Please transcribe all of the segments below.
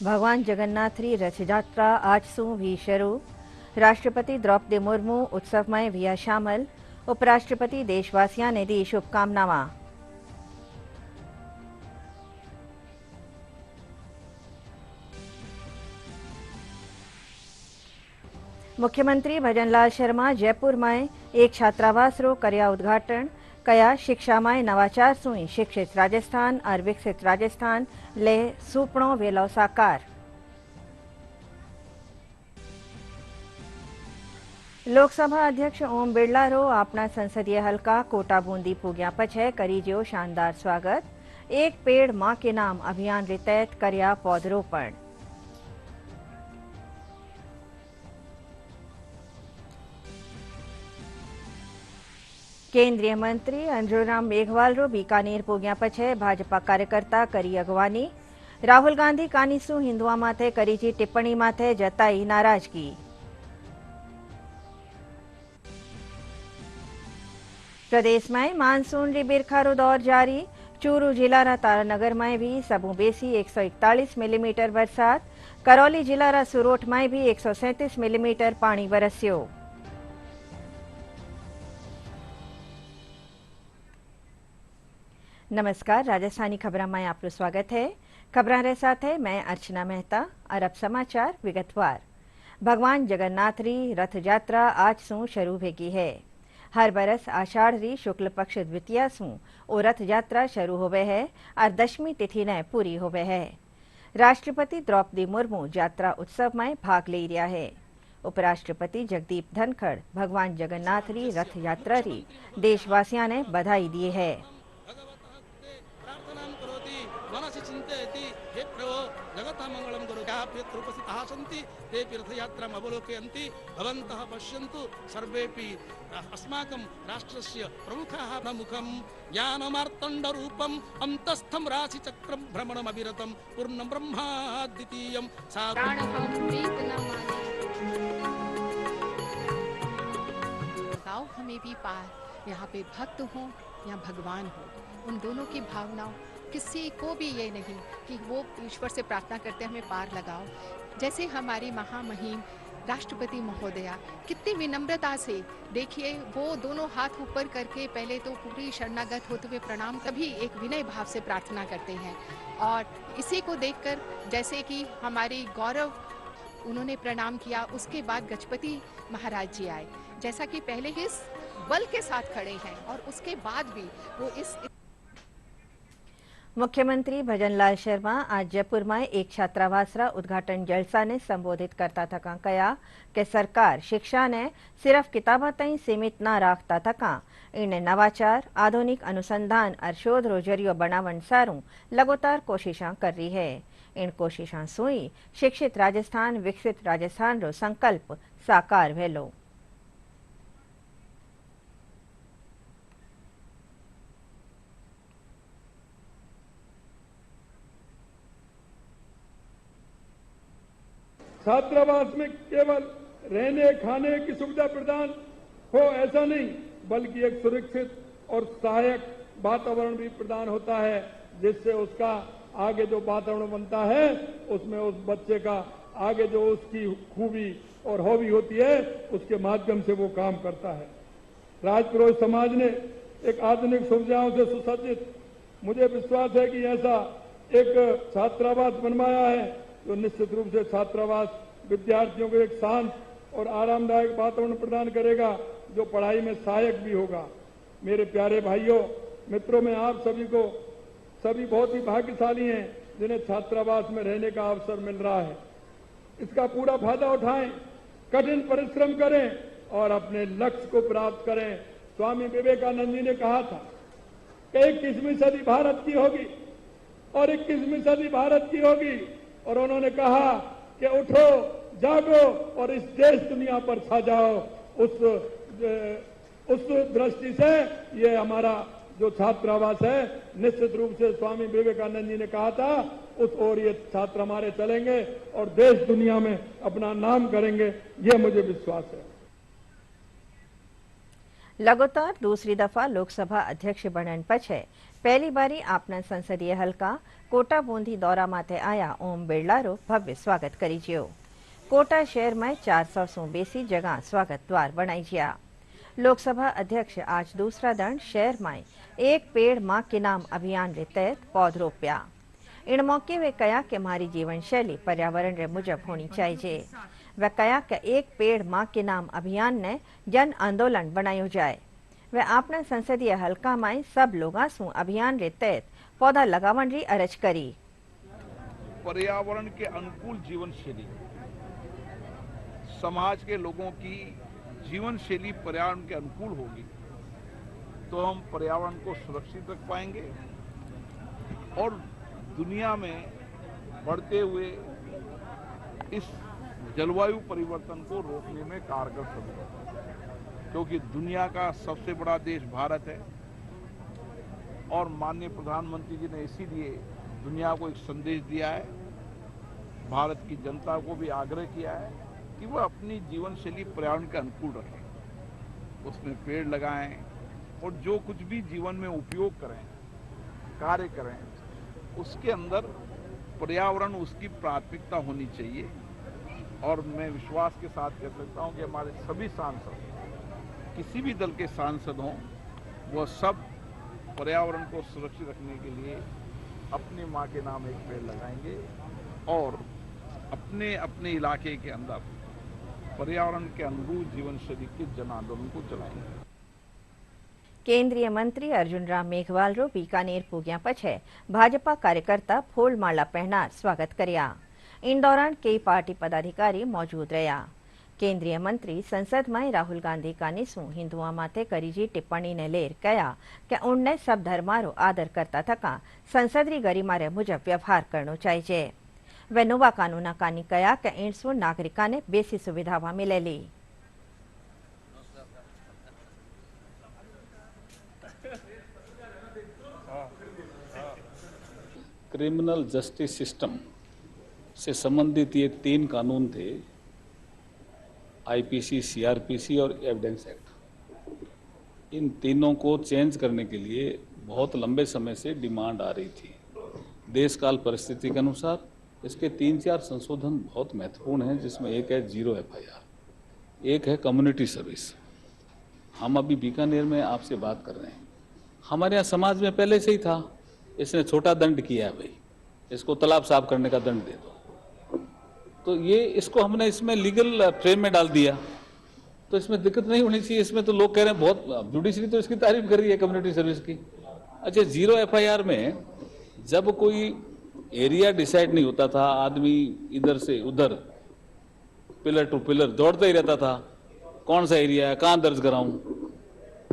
भगवान जगन्नाथरी रथ यात्रा आज सू भी शुरू। राष्ट्रपति द्रौपदी मुर्मू उत्सव में भी शामिल। उपराष्ट्रपति देशवासियों ने दी शुभकामनावां। मुख्यमंत्री भजनलाल शर्मा जयपुर में एक छात्रावास रो कर्या उद्घाटन। कया शिक्षा में नवाचार सुई शिक्षित राजस्थान और विकसित राजस्थान ले सुपनो वेलो साकार। लोकसभा अध्यक्ष ओम बिरला रो अपना संसदीय हलका कोटा बूंदी पुग्या पछे करी जो शानदार स्वागत। एक पेड़ मां के नाम अभियान रे तहत कर्या पौधरोपण। केंद्रीय मंत्री अंजुराम मेघवाल रो बीकानेर पुग्या पछे भाजपा कार्यकर्ता करी अगवानी। राहुल गांधी कानीसु हिंदुआ माथे करी जी टिप्पणी माथे जताई नाराजगी। प्रदेश में मानसून री बिरखारो दौर जारी। चूरू जिला रा तारानगर में भी सबू बेसी 141 मिलीमीटर बरसात। करौली जिला रा सुरोठ में भी 137 मिलीमीटर पानी बरस्यो। नमस्कार, राजस्थानी खबरों में आपका स्वागत है। खबरों रे साथ है मैं अर्चना मेहता और अब समाचार विगतवार। भगवान जगन्नाथ री रथ यात्रा आज सू शुरू होगी है। हर बरस आषाढ़ री शुक्ल पक्ष द्वितीया सू ओ रथ यात्रा शुरू होवे है और दशमी तिथि ने पूरी होवे है। राष्ट्रपति द्रौपदी मुर्मू यात्रा उत्सव में भाग ले रहा है। उपराष्ट्रपति जगदीप धनखड़ भगवान जगन्नाथ री रथ यात्रा री देशवासियों ने बधाई दी है। मनसि चिन्तयति हे प्रभो जगतः मंगलं कुरु याभ्यत्र उपस्थिताः सन्ति ते तीर्थयात्राम् अवलोकयन्ति भवन्तः पश्यन्तु सर्वेपि अस्माकं राष्ट्रस्य प्रमुखाः प्रमुखं ज्ञानमार्तण्डरूपम् अन्तस्थं राशिचक्रं भ्रमणमविरतं पूर्णं ब्रह्मा द्वितीयं गाँव हमें भी पार यहाँ पे भक्त हो या भगवान हो, उन दोनों की भावनाओं किसी को भी ये नहीं कि वो ईश्वर से प्रार्थना करते हमें पार लगाओ। जैसे हमारी महामहिम राष्ट्रपति महोदया कितनी विनम्रता से, देखिए वो दोनों हाथ ऊपर करके पहले तो पूरी शरणागत होते हुए प्रणाम, कभी एक विनय भाव से प्रार्थना करते हैं। और इसी को देखकर जैसे कि हमारी गौरव उन्होंने प्रणाम किया, उसके बाद गजपति महाराज जी आए, जैसा कि पहले इस बल के साथ खड़े हैं और उसके बाद भी वो इस मुख्यमंत्री भजनलाल शर्मा आज जयपुर में एक छात्रावास रा उद्घाटन जलसा ने संबोधित करता थका कया कि सरकार शिक्षा ने सिर्फ किताबा तई सीमित न राखता थका, इन्हें नवाचार आधुनिक अनुसंधान और शोध रो जरियो बनावन सारू लगातार कोशिशां कर रही है। इन कोशिशां सुई शिक्षित राजस्थान विकसित राजस्थान रो संकल्प साकार भेलो। छात्रावास में केवल रहने खाने की सुविधा प्रदान हो ऐसा नहीं, बल्कि एक सुरक्षित और सहायक वातावरण भी प्रदान होता है, जिससे उसका आगे जो वातावरण बनता है उसमें उस बच्चे का आगे जो उसकी खूबी और हॉबी होती है उसके माध्यम से वो काम करता है। राजपुरोहित समाज ने एक आधुनिक सुविधाओं से सुसज्जित, मुझे विश्वास है कि ऐसा एक छात्रावास बनवाया है जो निश्चित रूप से छात्रावास विद्यार्थियों को एक शांत और आरामदायक वातावरण प्रदान करेगा, जो पढ़ाई में सहायक भी होगा। मेरे प्यारे भाइयों मित्रों, में आप सभी बहुत ही भाग्यशाली हैं जिन्हें छात्रावास में रहने का अवसर मिल रहा है। इसका पूरा फायदा उठाएं, कठिन परिश्रम करें और अपने लक्ष्य को प्राप्त करें। स्वामी विवेकानंद जी ने कहा था कि 21वीं सदी भारत की होगी और 21वीं सदी भारत की होगी, और उन्होंने कहा कि उठो जागो और इस देश दुनिया पर छा जाओ। उस दृष्टि से ये हमारा जो छात्रावास है, निश्चित रूप से स्वामी विवेकानंद जी ने कहा था उस ओर ये छात्र हमारे चलेंगे और देश दुनिया में अपना नाम करेंगे, ये मुझे विश्वास है। लगातार दूसरी दफा लोकसभा अध्यक्ष बनने पछे पहली बारी आपना संसदीय हलका कोटा बूंदी दौरा माथे आया ओम बिरलारो भव्य स्वागत करीजियो। कोटा शहर में 400 सु बेसी जगह स्वागत द्वार बनाई जिया। लोकसभा अध्यक्ष आज दूसरा दंड शहर में एक पेड़ मां के नाम अभियान रे तहत पौध रोप्या। इन मौके वे कया कि मारी जीवन शैली पर्यावरण रे मुजब होनी चाहिए। वे कया कि एक पेड़ मां के नाम अभियान ने जन आंदोलन बनायो जाए। वे आपना संसदीय हलका में सब लोगा सु अभियान रे तहत पौधा लगावन री अरज करी। पर्यावरण के अनुकूल जीवन शैली, समाज के लोगों की जीवन शैली पर्यावरण के अनुकूल होगी तो हम पर्यावरण को सुरक्षित रख पाएंगे और दुनिया में बढ़ते हुए इस जलवायु परिवर्तन को रोकने में कारगर साबित होगा। क्योंकि दुनिया का सबसे बड़ा देश भारत है और माननीय प्रधानमंत्री जी ने इसीलिए दुनिया को एक संदेश दिया है, भारत की जनता को भी आग्रह किया है कि वह अपनी जीवन शैली पर्यावरण के अनुकूल रखें, उसमें पेड़ लगाएं और जो कुछ भी जीवन में उपयोग करें, कार्य करें, उसके अंदर पर्यावरण उसकी प्राथमिकता होनी चाहिए। और मैं विश्वास के साथ कह सकता हूं कि हमारे सभी सांसद, किसी भी दल के सांसद हों, वह सब पर्यावरण को सुरक्षित रखने के लिए अपनी मां के नाम एक पेड़ लगाएंगे और अपने अपने इलाके के अंदर पर्यावरण के अनुरूप जीवन शैली के जन आंदोलन को चलाएंगे। केंद्रीय मंत्री अर्जुन राम मेघवाल रो बीकानेर पुग्या पछे भाजपा कार्यकर्ता फूलमाला पहनार स्वागत कर्या। इन दौरान कई पार्टी पदाधिकारी मौजूद रहा। केंद्रीय मंत्री संसद में राहुल गांधी कानी सु हिंदुओं माथे करीजी टिप्पणी ने लेर कया कि उनने सब धर्मारो आदर करता थका संसदरी गरिमा रे मुजब व्यवहार करनो चाहिए। वे नोवा कानूना कानी कया कि इन सु नागरिका ने बेसी सुविधावा मिलेली। क्रिमिनल जस्टिस सिस्टम से संबंधित ये 3 कानून थे, आईपीसी, सीआरपीसी और एविडेंस एक्ट। इन तीनों को चेंज करने के लिए बहुत लंबे समय से डिमांड आ रही थी। देश काल परिस्थिति के अनुसार इसके 3-4 संशोधन बहुत महत्वपूर्ण हैं, जिसमें एक है 0 FIR, एक है कम्युनिटी सर्विस। हम अभी बीकानेर में आपसे बात कर रहे हैं, हमारे यहाँ समाज में पहले से ही था, इसने छोटा दंड किया है भाई, इसको तालाब साफ करने का दंड दे दो, तो ये इसको हमने इसमें लीगल फ्रेम में डाल दिया, तो इसमें दिक्कत नहीं होनी चाहिए। इसमें तो लोग कह रहे हैं, बहुत जुडिशरी तो इसकी तारीफ कर रही है कम्युनिटी सर्विस की। अच्छा, 0 FIR में जब कोई एरिया डिसाइड नहीं होता था, आदमी इधर से उधर पिलर टू पिलर दौड़ता ही रहता था, कौन सा एरिया है, कहाँ दर्ज कराऊं।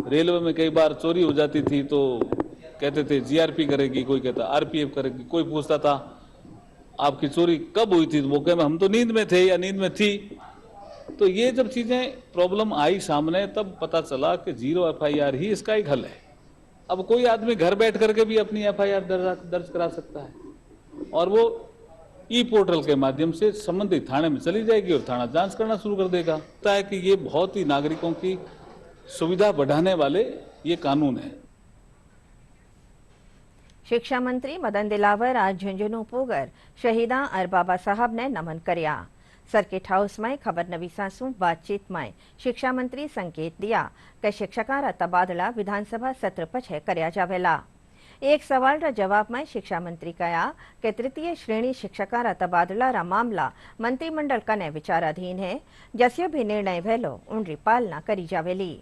रेलवे में कई बार चोरी हो जाती थी तो कहते थे GRP करेगी, कोई कहता RPF करेगी, कोई पूछता था आपकी चोरी कब हुई थी, मौके में हम तो नींद में थे या नींद में थी। तो ये जब चीजें प्रॉब्लम आई सामने, तब पता चला कि 0 FIR ही इसका एक हल है। अब कोई आदमी घर बैठ करके भी अपनी FIR दर्ज करा सकता है और वो पोर्टल के माध्यम से संबंधित थाने में चली जाएगी और थाना जांच करना शुरू कर देगा। लगता है कि ये बहुत ही नागरिकों की सुविधा बढ़ाने वाले ये कानून है। शिक्षा मंत्री मदन दिलावर आज झुंझुनू पोगर शहीदा और बाबा साहब ने नमन कर्या। सर्किट हाउस में खबर नवीसा सु बातचीत में शिक्षा मंत्री संकेत दिया कि शिक्षका रा तबादला विधानसभा सत्र पछे कर्या जावेला। एक सवाल रा जवाब में शिक्षा मंत्री कहा कि 3य श्रेणी शिक्षका रा तबादला रा मामला मंत्रिमंडल कने विचाराधीन है, जस्यो भी निर्णय भेलो उनरी पालना करी जावेली।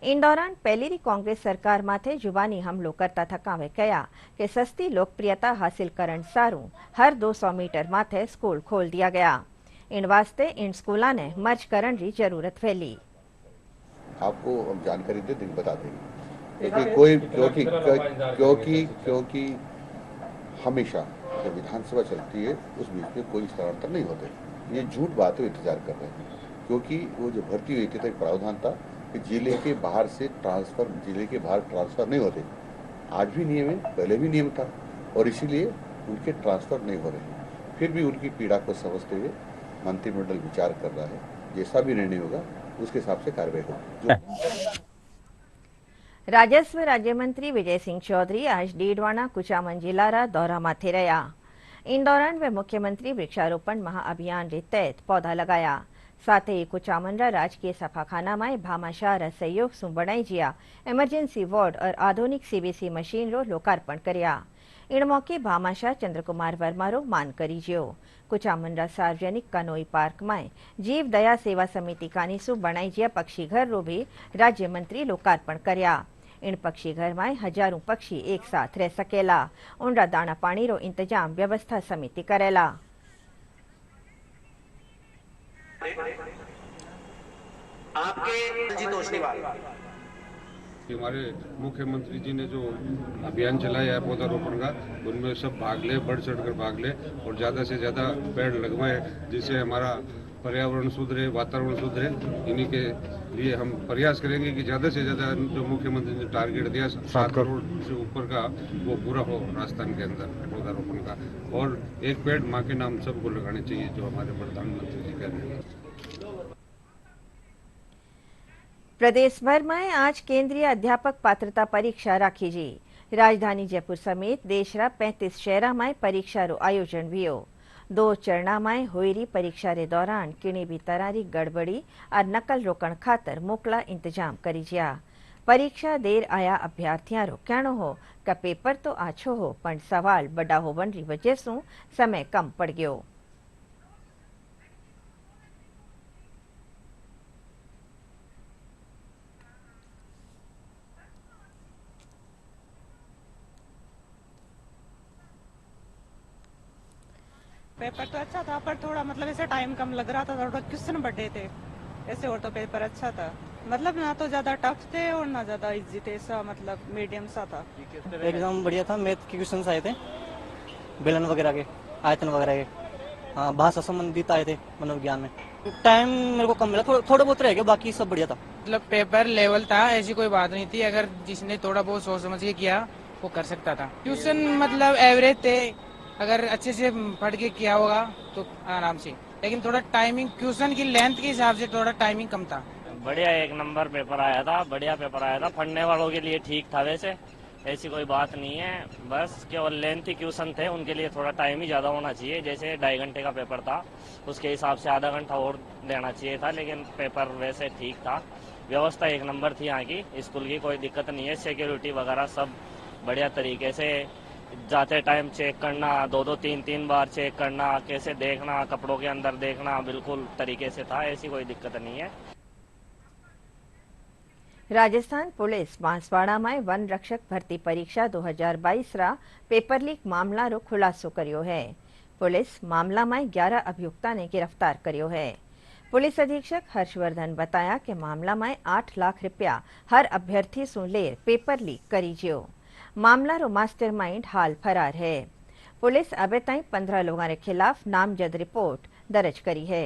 इन दौरान पहली कांग्रेस सरकार माथे जुबानी हमलो करता थकावे कया कि सस्ती लोकप्रियता हासिल करण सारू हर 200 मीटर माथे स्कूल खोल दिया गया। इन वास्ते इन स्कूला ने मर्ज करण की जरूरत फैली। आपको हम जानकारी दे देंगे, बता देंगे, क्योंकि कोई क्योंकि हमेशा जब विधानसभा चलती है उस बीच में कोई स्थानांतर नहीं होते। ये झूठ बात है, इंतजार कर रहे हैं, क्योंकि वो जो भर्ती हुई थी तो एक प्रावधान था कि जिले के बाहर ट्रांसफर नहीं होते। आज भी नियम है, पहले भी नियम था और इसीलिए उनके ट्रांसफर नहीं हो रहे। फिर भी उनकी पीड़ा को समझते हुए मंत्रिमंडल विचार कर रहा है, जैसा भी निर्णय होगा उसके हिसाब से कार्रवाई होगी। राजस्व राज्य मंत्री विजय सिंह चौधरी आज डीडवाना कुचामन जिलारा दौरा माथे रहा। इन दौरान वे मुख्यमंत्री वृक्षारोपण महाअभियान रे तहत पौधा लगाया। साथ ही कुचामनरा राजकीय सफाखाना में भामाशाह सहयोग सु बनाई जिया इमरजेंसी वार्ड और आधुनिक सीबीसी मशीन रो लोकार्पण कर्या। इन मौके भामाशाह चंद्रकुमार वर्मा रो मान करी जियो। कुचामनरा सार्वजनिक कनोई पार्क में जीव दया सेवा समिति कानी सु बनाई जिया पक्षी घर रो भी राज्य मंत्री लोकार्पण कर्या। इन पक्षी घर में हजारों पक्षी एक साथ रह सकेला। उनरा दाना पानी रो इंतजाम व्यवस्था समिति करेला। हमारे मुख्यमंत्री जी ने जो अभियान चलाया है पौधारोपण का, उनमें सब भाग ले, बढ़ चढ़ कर भाग ले और ज़्यादा से ज़्यादा पेड़ लगवाए, जिससे हमारा पर्यावरण सुधरे, वातावरण सुधरे। इन्हीं के लिए हम प्रयास करेंगे कि ज़्यादा से ज़्यादा जो मुख्यमंत्री ने टारगेट दिया 7 करोड़ से ऊपर का, वो पूरा हो राजस्थान के अंदर पौधारोपण का। और एक पेड़ माँ के नाम सबको लगाने चाहिए, जो हमारे प्रधानमंत्री जी कह रहे हैं। प्रदेश भर में आज केंद्रीय अध्यापक पात्रता परीक्षा राखी जी। राजधानी जयपुर समेत देशरा 35 शहरा में परीक्षा रो आयोजन हुयो। 2 चरणा में हुई परीक्षा रे दौरान किणी भी तरारी गड़बड़ी और नकल रोकण खातर मोकला इंतजाम करी जिया। परीक्षा देर आया अभ्यर्थियों रो कहनो हो कि पेपर तो आछो हो पण सवाल बड़ा होवन री वजह सु समय कम पड़ गयो। पेपर तो अच्छा था, पर थोड़ा मतलब ऐसे टाइम कम लग रहा था, थोड़ा क्वेश्चन बड़े थे ऐसे, और तो पेपर अच्छा था, मतलब ना तो ज्यादा टफ थे और ना ज्यादा इजी थे, ऐसा मतलब मीडियम सा था। एग्जाम बढ़िया था, मैथ के क्वेश्चन आए थे, बेलन वगैरह के, आयतन वगैरह के, हाँ भाषा संबंधित आए थे, मनोविज्ञान में। टाइम मेरे को कम मिला, थोड़ा बहुत रह गया, बाकी सब बढ़िया था। मतलब पेपर लेवल था, ऐसी कोई बात नहीं थी, अगर जिसने थोड़ा बहुत सोच समझ के किया वो कर सकता था। क्वेश्चन मतलब एवरेज थे, अगर अच्छे से पढ़ के किया होगा तो आराम से, लेकिन थोड़ा टाइमिंग क्वेश्चन की लेंथ के हिसाब से थोड़ा टाइमिंग कम था। बढ़िया 1 नंबर पेपर आया था, बढ़िया पेपर आया था, पढ़ने वालों के लिए ठीक था। वैसे ऐसी कोई बात नहीं है, बस केवल लेंथी क्वेश्चन थे, उनके लिए थोड़ा टाइम ही ज़्यादा होना चाहिए। जैसे 2.5 घंटे का पेपर था, उसके हिसाब से आधा घंटा और देना चाहिए था, लेकिन पेपर वैसे ठीक था। व्यवस्था 1 नंबर थी यहाँ की, स्कूल की कोई दिक्कत नहीं है। सिक्योरिटी वगैरह सब बढ़िया तरीके से, जाते टाइम चेक करना, 2-2, 3-3 बार चेक करना, कैसे देखना, कपड़ों के अंदर देखना, बिल्कुल तरीके से था, ऐसी कोई दिक्कत नहीं है। राजस्थान पुलिस बांसवाड़ा में वन रक्षक भर्ती परीक्षा 2022 रा पेपर लीक मामला रो खुलासो करियो है। पुलिस मामला में 11 अभियुक्ता ने गिरफ्तार करियो है। पुलिस अधीक्षक हर्षवर्धन बताया कि मामला में 8 लाख रुपया हर अभ्यर्थी सु लेर पेपर लीक करी जियो। मामला रो मास्टरमाइंड हाल फरार है। पुलिस अबे ताई 15 लोगों के खिलाफ नामजद रिपोर्ट दर्ज करी है।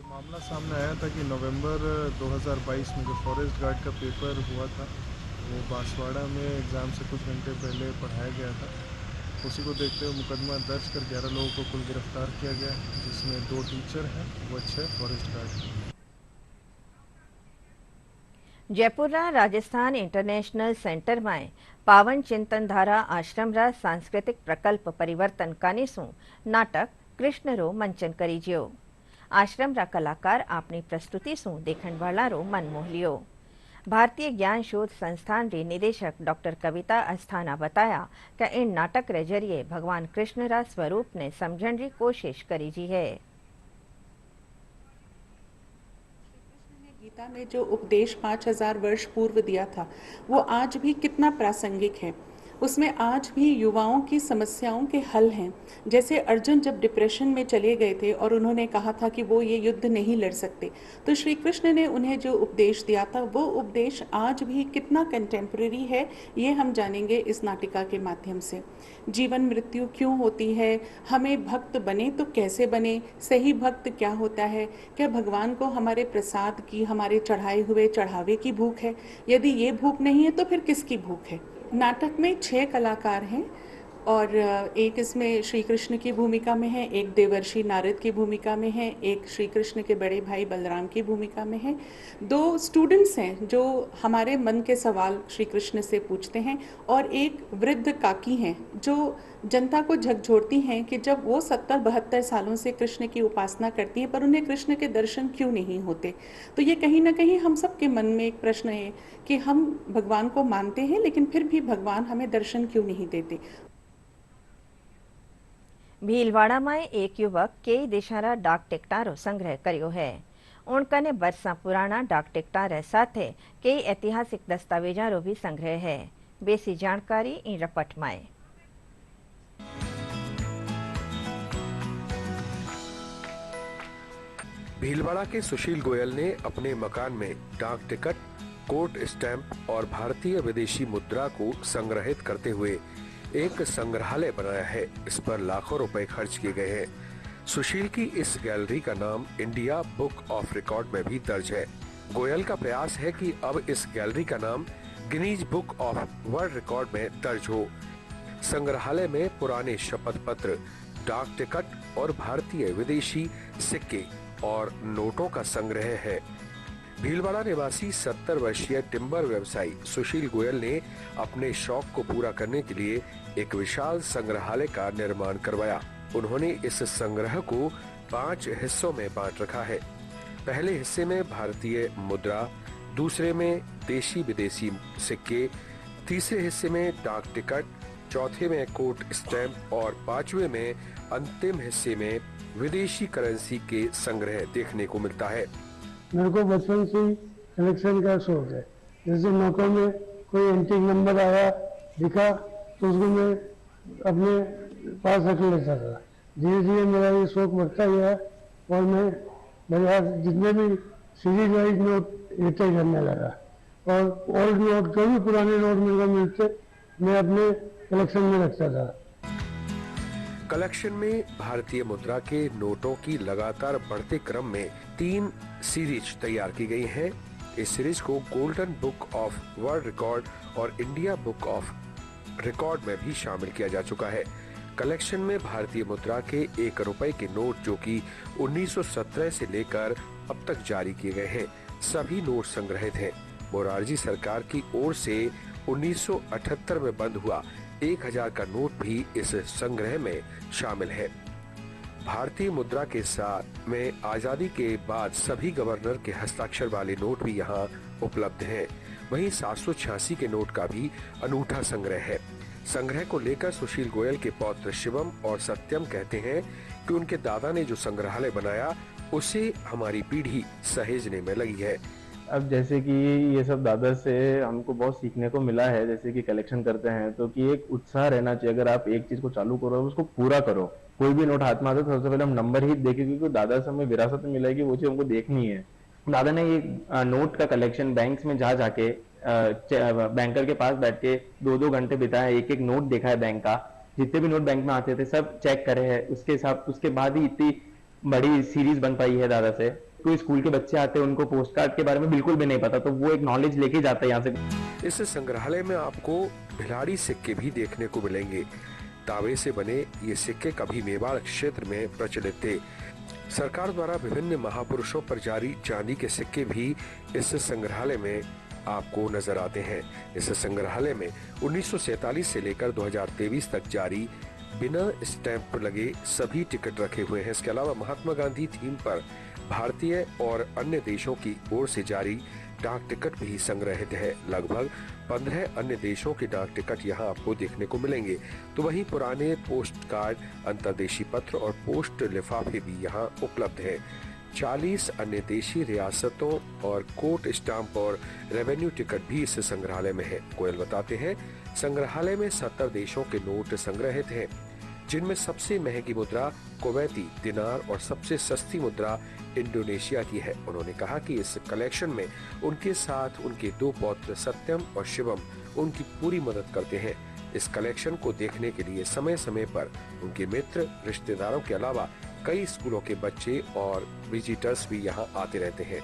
मामला सामने आया था कि नवंबर 2022 में जो फॉरेस्ट गार्ड का पेपर हुआ था, वो बांसवाड़ा में एग्ज़ाम से कुछ घंटे पहले पढ़ाया गया था। उसी को देखते हुए मुकदमा दर्ज कर 11 लोगों को कुल गिरफ्तार किया गया, जिसमें 2 टीचर हैं व 6 forest guard. Jaipur Rajasthan international centre में पावन चिंतन धारा आश्रम रा सांस्कृतिक प्रकल्प परिवर्तन कानीसु नाटक कृष्ण रो मंचन करी जियो। आश्रम रा कलाकार अपनी प्रस्तुति सु देखण वाला रो मन मोह लियो। भारतीय ज्ञान शोध संस्थान रे निदेशक डॉक्टर कविता अस्थाना बताया कि इन नाटक रे जरिए भगवान कृष्ण रा स्वरूप ने समझण री कोशिश करी जी है। गीता ने जो उपदेश 5000 वर्ष पूर्व दिया था, वो आज भी कितना प्रासंगिक है। उसमें आज भी युवाओं की समस्याओं के हल हैं। जैसे अर्जुन जब डिप्रेशन में चले गए थे और उन्होंने कहा था कि वो ये युद्ध नहीं लड़ सकते, तो श्री कृष्ण ने उन्हें जो उपदेश दिया था, वो उपदेश आज भी कितना कंटेम्प्रेरी है, ये हम जानेंगे इस नाटिका के माध्यम से। जीवन मृत्यु क्यों होती है, हमें भक्त बने तो कैसे बने, सही भक्त क्या होता है, क्या भगवान को हमारे प्रसाद की, हमारे चढ़ाए हुए चढ़ावे की भूख है, यदि ये भूख नहीं है तो फिर किसकी भूख है। नाटक में 6 कलाकार हैं और एक इसमें श्री कृष्ण की भूमिका में है, एक देवर्षि नारद की भूमिका में है, एक श्री कृष्ण के बड़े भाई बलराम की भूमिका में है। 2 स्टूडेंट्स हैं जो हमारे मन के सवाल श्री कृष्ण से पूछते हैं, और एक वृद्ध काकी हैं जो जनता को झकझोरती हैं कि जब वो 70-72 सालों से कृष्ण की उपासना करती हैं पर उन्हें कृष्ण के दर्शन क्यों नहीं होते। तो ये कहीं ना कहीं हम सबके मन में एक प्रश्न है कि हम भगवान को मानते हैं लेकिन फिर भी भगवान हमें दर्शन क्यों नहीं देते। भीलवाड़ाમાં એક યુવક કેઈ દેશારા ડાક ટિકટારો સંગ્રહ કર્યો है। उनकने बरसा पुराना डाक टिकटार साथे कई ऐतिहासिक दस्तावेजारो भी संग्रह है। बेसी जानकारी इन रपट में। भीलवाड़ा के सुशील गोयल ने अपने मकान में डाक टिकट, कोर्ट स्टैंप और भारतीय विदेशी मुद्रा को संग्रहित करते हुए एक संग्रहालय बनाया है। इस पर लाखों रुपए खर्च किए गए हैं। सुशील की इस गैलरी का नाम इंडिया बुक ऑफ रिकॉर्ड में भी दर्ज है। गोयल का प्रयास है कि अब इस गैलरी का नाम Guinness book of world record में दर्ज हो। संग्रहालय में पुराने शपथ पत्र, डाक टिकट और भारतीय विदेशी सिक्के और नोटों का संग्रह है। भीलवाड़ा निवासी 70 वर्षीय टिम्बर व्यवसायी सुशील गोयल ने अपने शौक को पूरा करने के लिए एक विशाल संग्रहालय का निर्माण करवाया। उन्होंने इस संग्रह को 5 हिस्सों में बांट रखा है। पहले हिस्से में भारतीय मुद्रा, दूसरे में देशी विदेशी सिक्के, तीसरे हिस्से में डाक टिकट, चौथे में कोर्ट स्टैंप और 5वें में अंतिम हिस्से में विदेशी करेंसी के संग्रह देखने को मिलता है। मेरे को बचपन से कलेक्शन का शौक है। जैसे नोटों में कोई एंटीक नंबर आया दिखा तो उसको मैं अपने पास रख लेता था। धीरे धीरे मेरा ये शौक बढ़ता गया और मैं बाजार जितने भी सीरीज वाइज नोट इकट्ठे करने लगा और ओल्ड नोट जो भी पुराने नोट मेरे को मिलते मैं अपने कलेक्शन में रखता था। कलेक्शन में भारतीय मुद्रा के नोटों की लगातार बढ़ते क्रम में 3 सीरीज तैयार की गई हैं। इस सीरीज को golden book of world record और इंडिया बुक ऑफ रिकॉर्ड में भी शामिल किया जा चुका है। कलेक्शन में भारतीय मुद्रा के 1 रुपए के नोट जो कि 1917 से लेकर अब तक जारी किए गए हैं, सभी नोट संग्रहित हैं। मोरारजी सरकार की ओर से 1978 में बंद हुआ 1000 का नोट भी इस संग्रह में शामिल है। भारतीय मुद्रा के साथ में आजादी के बाद सभी गवर्नर के हस्ताक्षर वाले नोट भी यहाँ उपलब्ध हैं। वहीं 786 के नोट का भी अनूठा संग्रह है। संग्रह को लेकर सुशील गोयल के पौत्र शिवम और सत्यम कहते हैं कि उनके दादा ने जो संग्रहालय बनाया उसे हमारी पीढ़ी सहेजने में लगी है। अब जैसे कि ये सब दादा से हमको बहुत सीखने को मिला है। जैसे कि कलेक्शन करते हैं तो कि एक उत्साह रहना चाहिए। अगर आप एक चीज को चालू करो उसको पूरा करो। कोई भी नोट हाथ में आता है तो सबसे पहले हम नंबर ही देखें, क्योंकि दादा से हमें विरासत में मिला है कि वो चीज हमको देखनी है। दादा ने ये नोट का कलेक्शन बैंक्स में जा जाके बैंकर के पास बैठ के 2-2 घंटे बिताए, एक एक नोट देखा है बैंक का। जितने भी नोट बैंक में आते थे सब चेक करे हैं। उसके बाद ही इतनी बड़ी सीरीज बन पाई है दादा से। कोई स्कूल के बच्चे आते हैं उनको पोस्ट कार्ड के बारे में बिल्कुल भी नहीं पता, तो वो एक नॉलेज लेके जाता है यहाँ से। इस संग्रहालय में आपको भिलाड़ी सिक्के भी देखने को मिलेंगे। तांबे से बने ये सिक्के कभी मेवाड़ क्षेत्र में प्रचलित थे। सरकार द्वारा विभिन्न महापुरुषों पर जारी चांदी के सिक्के भी इस संग्रहालय में आपको नजर आते हैं। इस संग्रहालय में 1947 से लेकर 2023 तक जारी बिना स्टैंप लगे सभी टिकट रखे हुए हैं। इसके अलावा महात्मा गांधी थीम पर भारतीय और अन्य देशों की ओर से जारी डाक टिकट भी संग्रहित है। लगभग 15 अन्य देशों के डाक टिकट यहाँ आपको देखने को मिलेंगे। तो वहीं पुराने पोस्ट कार्ड, अंतर्देशीय पत्र और पोस्ट लिफाफे भी यहाँ उपलब्ध हैं। 40 अन्य देशी रियासतों और कोर्ट स्टाम्प और रेवेन्यू टिकट भी इस संग्रहालय में है। गोयल बताते हैं संग्रहालय में 70 देशों के नोट संग्रहित हैं, जिनमें सबसे महंगी मुद्रा कुवैती दिनार और सबसे सस्ती मुद्रा इंडोनेशिया की है। उन्होंने कहा कि इस कलेक्शन में उनके साथ उनके 2 पौत्र सत्यम और शिवम उनकी पूरी मदद करते हैं। इस कलेक्शन को देखने के लिए समय समय पर उनके मित्र, रिश्तेदारों के अलावा कई स्कूलों के बच्चे और विजिटर्स भी यहाँ आते रहते हैं।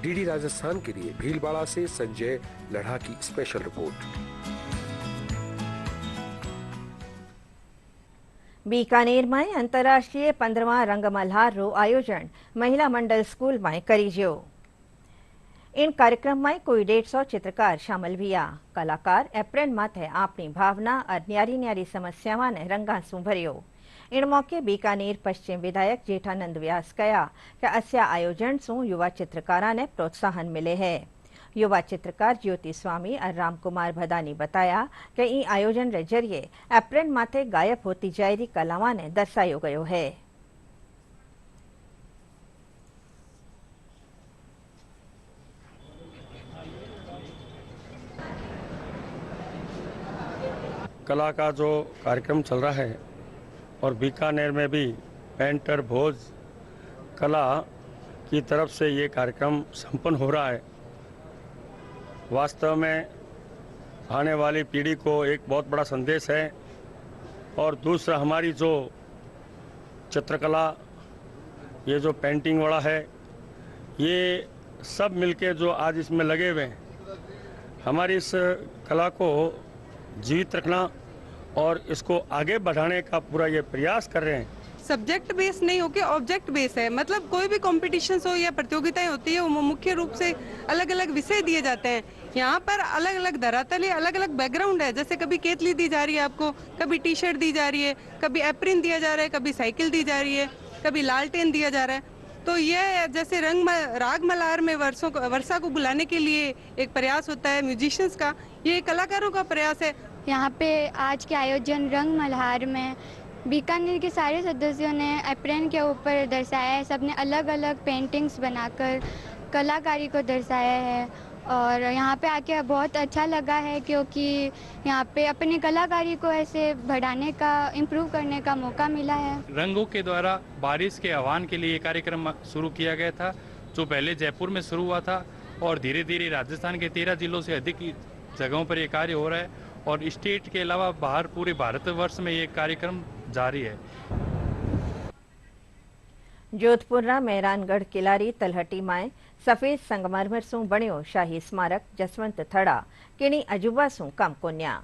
डीडी राजस्थान के लिए भीलवाड़ा से संजय लढ़ा की स्पेशल रिपोर्ट। बीकानेर में अंतरराष्ट्रीय 15वां रंग मल्हार रो आयोजन महिला मंडल स्कूल में करी जो। इन कार्यक्रम में कोई 150 चित्रकार शामिल हुआ। कलाकार एप्रिल माथे अपनी भावना और न्यारी न्यारी समस्याओं ने रंगा सु भरियो। इन मौके बीकानेर पश्चिम विधायक जेठानंद व्यास कहा कि अस्या आयोजन सु युवा चित्रकारों ने प्रोत्साहन मिले है। युवा चित्रकार ज्योति स्वामी और रामकुमार भदानी बताया कि इन आयोजन के जरिए अप्रैल माथे गायब होती जायरी कलावां ने दर्शायो गयो है। कला का जो कार्यक्रम चल रहा है और बीकानेर में भी पेंटर भोज कला की तरफ से ये कार्यक्रम संपन्न हो रहा है, वास्तव में आने वाली पीढ़ी को एक बहुत बड़ा संदेश है। और दूसरा, हमारी जो चित्रकला, ये जो पेंटिंग वाला है, ये सब मिलके जो आज इसमें लगे हुए हैं, हमारी इस कला को जीवित रखना और इसको आगे बढ़ाने का पूरा ये प्रयास कर रहे हैं। सब्जेक्ट बेस नहीं होके ऑब्जेक्ट बेस है, मतलब कोई भी कॉम्पिटिशन्स हो या प्रतियोगिताएं होती है वो मुख्य रूप से अलग अलग विषय दिए जाते हैं। यहाँ पर अलग अलग धरातल या अलग अलग बैकग्राउंड है, जैसे कभी केतली दी जा रही है आपको, कभी टी शर्ट दी जा रही है, कभी एप्रिन दिया जा रहा है, कभी साइकिल दी जा रही है, कभी लालटेन दिया जा रहा है। तो यह जैसे राग मल्हार में वर्षा को बुलाने के लिए एक प्रयास होता है म्यूजिशियंस का, ये कलाकारों का प्रयास है। यहाँ पे आज के आयोजन रंग मल्हार में बीकानेर के सारे सदस्यों ने एप्रन के ऊपर दर्शाया है। सबने अलग अलग पेंटिंग्स बनाकर कलाकारी को दर्शाया है और यहाँ पे आके बहुत अच्छा लगा है, क्योंकि यहाँ पे अपनी कलाकारी को ऐसे बढ़ाने का, इम्प्रूव करने का मौका मिला है। रंगों के द्वारा बारिश के आह्वान के लिए ये कार्यक्रम शुरू किया गया था, जो पहले जयपुर में शुरू हुआ था और धीरे धीरे राजस्थान के 13 जिलों से अधिक जगहों पर ये कार्य हो रहा है और स्टेट के अलावा बाहर पूरे भारतवर्ष में ये कार्यक्रम जारी है। जोधपुर मेहरानगढ़ किलारी तलहटी में सफेद संगमरमर सु बण्यो शाही स्मारक जसवंत थड़ा किणी अजूबा सु कम कोन्या।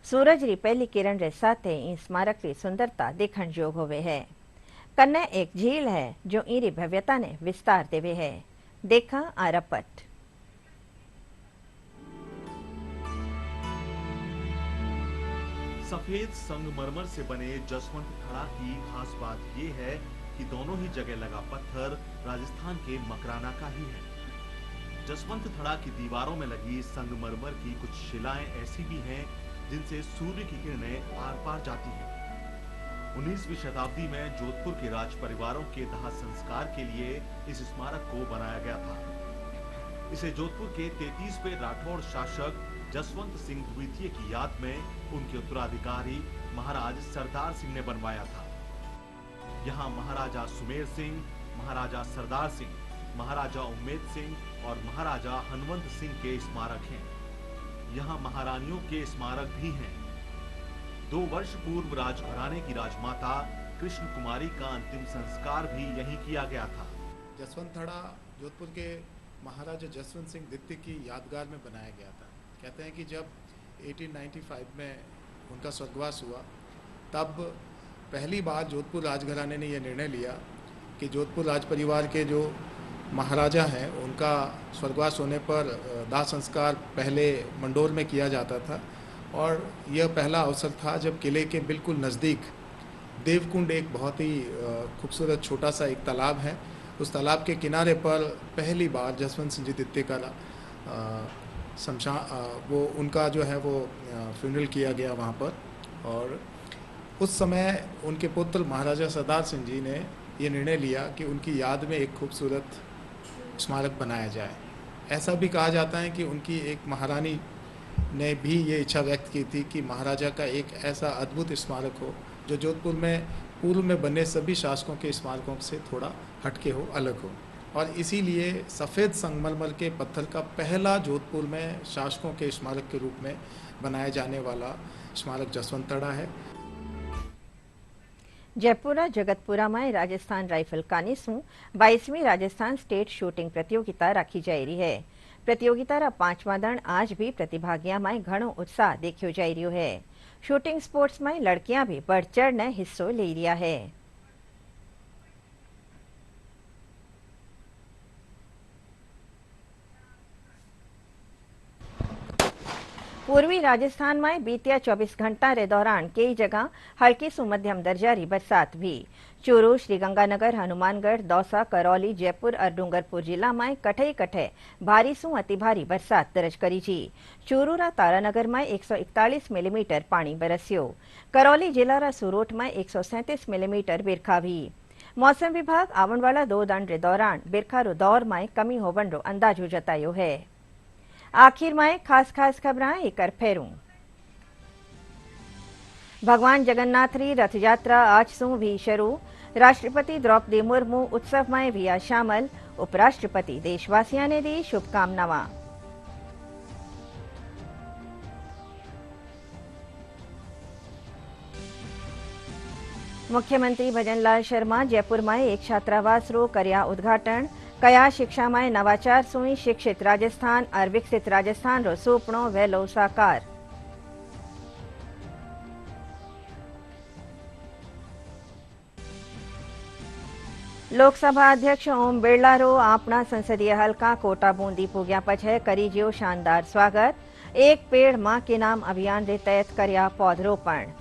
सूरज री पहली किरण रे साथे इन स्मारक री सुंदरता देखण जोग होवे है। कन्ने एक झील है जो इरी भव्यता ने विस्तार देवे है। देखा आ रपट। सफेद संगमरमर से बने जसवंत थड़ा की खास बात ये है कि दोनों ही जगह लगा पत्थर राजस्थान के मकराना का ही है। जसवंत थड़ा की दीवारों में लगी संगमरमर की कुछ शिलाएं ऐसी भी हैं जिनसे सूर्य की किरणें आर पार जाती हैं। 19वीं शताब्दी में जोधपुर के राज परिवारों के दाह संस्कार के लिए इस स्मारक को बनाया गया था। इसे जोधपुर के 33वें राठौड़ शासक जसवंत सिंह द्वितीय की याद में उनके उत्तराधिकारी महाराज सरदार सिंह ने बनवाया था। यहाँ महाराजा सुमेर सिंह, महाराजा सरदार सिंह, महाराजा उम्मेद सिंह और महाराजा हनवंत सिंह के स्मारक हैं। यहाँ महारानियों के स्मारक भी हैं। 2 वर्ष पूर्व राजघराने की राजमाता कृष्ण कुमारी का अंतिम संस्कार भी यहीं किया गया था। जसवंत थड़ा जोधपुर के महाराजा जसवंत सिंह द्वितीय की यादगार में बनाया गया था। कहते हैं कि जब 1895 में उनका स्वर्गवास हुआ, तब पहली बार जोधपुर राजघराने ने यह निर्णय लिया कि जोधपुर राज परिवार के जो महाराजा हैं उनका स्वर्गवास होने पर दाह संस्कार पहले मंडोर में किया जाता था। और यह पहला अवसर था जब किले के बिल्कुल नज़दीक देवकुंड, एक बहुत ही खूबसूरत छोटा सा एक तालाब है, उस तालाब के किनारे पर पहली बार जसवंत सिंह जी द्वितीय का वो उनका जो है वो फ्यूनरल किया गया वहाँ पर। और उस समय उनके पुत्र महाराजा सरदार सिंह जी ने ये निर्णय लिया कि उनकी याद में एक खूबसूरत स्मारक बनाया जाए। ऐसा भी कहा जाता है कि उनकी एक महारानी ने भी ये इच्छा व्यक्त की थी कि महाराजा का एक ऐसा अद्भुत स्मारक हो जो जोधपुर में पूर्व में बने सभी शासकों के स्मारकों से थोड़ा हटके हो, अलग हो। और इसीलिए सफ़ेद संगमरमर के पत्थर का पहला जोधपुर में शासकों के स्मारक के रूप में बनाया जाने वाला स्मारक जसवंत थड़ा है। जयपुरा जगतपुरा में राजस्थान राइफल कानीसु 22वीं राजस्थान स्टेट शूटिंग प्रतियोगिता राखी जाई रही है। प्रतियोगिता रा 5वां दिन आज भी प्रतिभागियों में घणो उत्साह देखो जाई रह्यो है। शूटिंग स्पोर्ट्स में लड़कियां भी बढ़ चढ़ हिस्सों ले लिया है। पूर्वी राजस्थान में बीतिया 24 घंटा रे दौरान कई जगह हल्की सु मध्यम दर्जारी बरसात भी। चूरू, श्रीगंगानगर, हनुमानगढ़, दौसा, करौली, जयपुर और डूंगरपुर जिला में कठे कठे भारी सु अति भारी बरसात दर्ज करी जी। चूरू रा तारानगर में 141 मिलीमीटर पानी बरस्यो। करौली जिला रा सुरोट में 137 मिलीमीटर बिरखा भी। मौसम विभाग आवन वाला 2 दिन रे दौरान बिरखा रो दौर में कमी होवन रो अंदाजो जतायो है। आखिर में खास खबरां एक फेरूं। भगवान जगन्नाथ री रथ यात्रा आज सु भी शुरू। राष्ट्रपति द्रौपदी मुर्मू उत्सव में भी आ शामिल। उपराष्ट्रपति देशवासियों ने दी शुभकामनावां। मुख्यमंत्री भजनलाल शर्मा जयपुर में एक छात्रावास रो कर्या उद्घाटन। कया शिक्षा में नवाचार सुई शिक्षित राजस्थान और विकसित राजस्थान रो सुपनो वेलो साकार। लोकसभा अध्यक्ष ओम बिरला रो अपना संसदीय हलका कोटा बूंदी पुग्या पछे करी जियो शानदार स्वागत। एक पेड़ मां के नाम अभियान रे तहत कर्या पौधरोपण।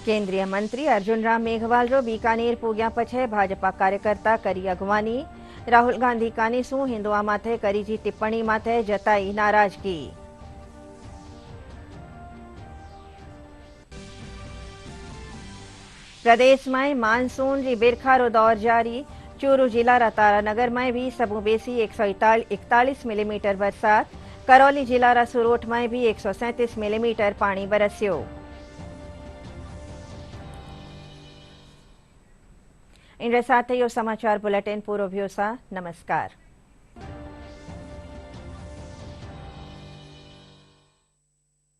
केंद्रीय मंत्री अर्जुन राम मेघवाल रो बीकानेर पुग्या पछे भाजपा कार्यकर्ता करी अगवानी। राहुल गांधी कानी सु हिंदुआ माथे करी जी टिप्पणी माथे जताई नाराजगी। प्रदेश में मानसून री बिरखा रो दौर जारी। चूरू जिला रा तारानगर में भी सबु बेसी 141 मिलीमीटर बरसात। करौली जिला रा सुरोट में भी 137 मिलीमीटर पानी बरस्यो। इन साथ ही समाचार बुलेटिन पूरो भ्यो सा। नमस्कार।